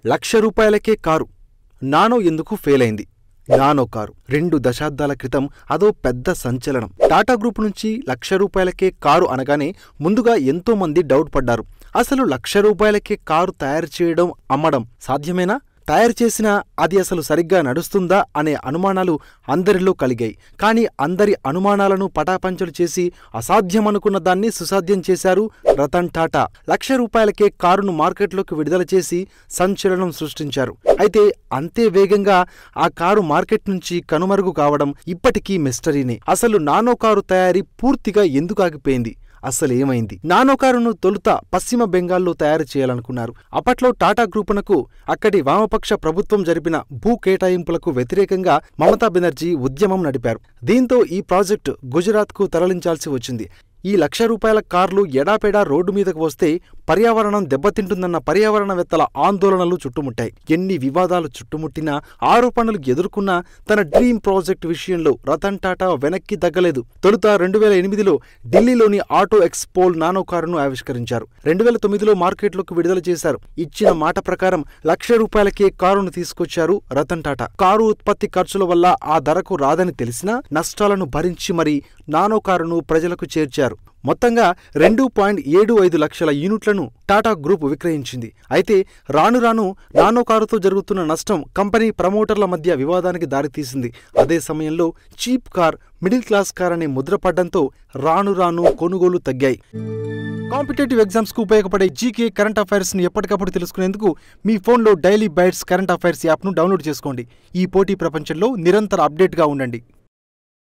₹1,00,000కే car. Nano ఎందుకు fail అయింది? Nano car 2 దశాబ్దాల క్రితం అదో పెద్ద సంచలనం. టాటా గ్రూప్ నుంచి ₹1,00,000కే కారు అనగానే ముందుగా ఎంతో మంది డౌట్ పడ్డారు. అసలు ₹1,00,000కే కారు తయారు చేయడం, అమ్మడం సాధ్యమేనా? తయారు చేసినా అది అసలు సరిగ్గా నడుస్తుందా అనే అనుమానాలు అందరిలో కలిగాయి. కానీ అందరి అనుమానాలను పటాపంచలు చేసి అసాధ్యమనుకున్న దాన్ని సుసాధ్యం చేశారు రతన్ టాటా. ₹1,00,000కే కారును మార్కెట్లోకి విడుదల చేసి సంచలనం సృష్టించారు. అయితే అంతే వేగంగా ఆ కారు మార్కెట్ నుంచి కనుమరుగు కావడం ఇప్పటికీ మిస్టరీనే. అసలు నానో కారు తయారీ పూర్తిగా ఎందుకు ఆగిపోయింది? అసలేమైంది? నానో కారును తొలుత పశ్చిమ బెంగాల్లో తయారు చేయాలనుకున్నారు. అప్పట్లో టాటా గ్రూపునకు అక్కడి వామపక్ష ప్రభుత్వం జరిపిన భూ కేటాయింపులకు వ్యతిరేకంగా మమతా బెనర్జీ ఉద్యమం నడిపారు. దీంతో ఈ ప్రాజెక్టు గుజరాత్కు తరలించాల్సి వచ్చింది. ఈ ₹1,00,000 కార్లు ఎడాపెడా రోడ్డు మీదకు వస్తే పర్యావరణం దెబ్బతింటుందన్న పర్యావరణవేత్తల ఆందోళనలు చుట్టుముట్టాయి. ఎన్ని వివాదాలు చుట్టుముట్టినా, ఆరోపణలు ఎదుర్కొన్నా తన డ్రీమ్ ప్రాజెక్టు విషయంలో రతన్ టాటా వెనక్కి తగ్గలేదు. తొలుత 2008లో ఢిల్లీలోని ఆటో ఎక్స్పోల్ నానో కారును ఆవిష్కరించారు. 2009లో మార్కెట్లోకి విడుదల చేశారు. ఇచ్చిన మాట ప్రకారం ₹1,00,000కే కారును తీసుకొచ్చారు రతన్ టాటా. కారు ఉత్పత్తి ఖర్చుల వల్ల ఆ ధరకు రాదని తెలిసినా నష్టాలను భరించి మరీ నానో కారును ప్రజలకు చేర్చారు. మొత్తంగా 2.75 లక్షల యూనిట్లను టాటా గ్రూప్ విక్రయించింది. అయితే రాను రాను నానో కారుతో జరుగుతున్న నష్టం కంపెనీ ప్రమోటర్ల మధ్య వివాదానికి దారితీసింది. అదే సమయంలో cheap car, middle class car అనే ముద్ర పడ్డంతో రాను రాను కొనుగోలు తగ్గాయి. కాంపిటేటివ్ ఎగ్జామ్స్కు ఉపయోగపడే జీకే కరెంట్ అఫైర్స్ని ఎప్పటికప్పుడు తెలుసుకునేందుకు మీ ఫోన్లో డైలీ బైట్స్ కరెంట్ అఫైర్స్ యాప్ను డౌన్లోడ్ చేసుకోండి. ఈ పోటీ ప్రపంచంలో నిరంతర అప్డేట్గా ఉండండి.